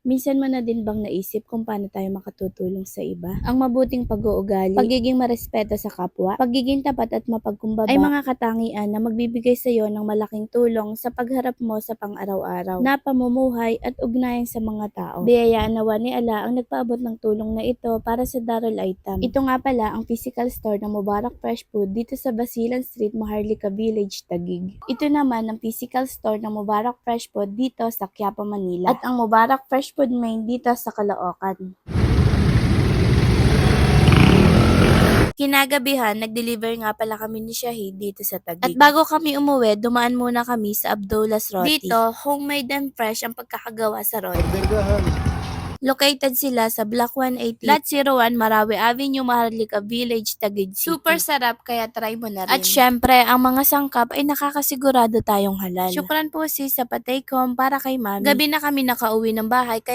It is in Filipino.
Minsan mo na din bang naisip kung paano tayo makatutulong sa iba? Ang mabuting pag-uugali, pagiging marespeto sa kapwa, pagiging tapat at mapagkumbaba ay mga katangian na magbibigay sa iyo ng malaking tulong sa pagharap mo sa pang-araw-araw na pamumuhay at ugnayan sa mga tao. Biyayaan nawa ni Allah ang nagpaabot ng tulong na ito para sa Darul Aitam. Ito nga pala ang physical store ng Mubarak Fresh Food dito sa Basilan Street, Maharlika Village, Taguig. Ito naman ang physical store ng Mubarak Fresh Food dito sa Quiapo, Manila. At ang Mubarak Fresh Food Main dito sa Caloocan. Kinagabihan, nag-deliver nga pala kami ni Shahid dito sa Taguig. At bago kami umuwi, dumaan muna kami sa Abdullah's Roti. Dito, homemade and fresh ang pagkakagawa sa roti. Located sila sa Block 180, Lot 01, Marawi Avenue, Maharlika Village, Taguig City. Super sarap, kaya try mo na rin. At syempre, ang mga sangkap ay nakakasigurado tayong halal. Syukran po sis sa patay kom para kay mami. Gabi na kami nakauwi ng bahay.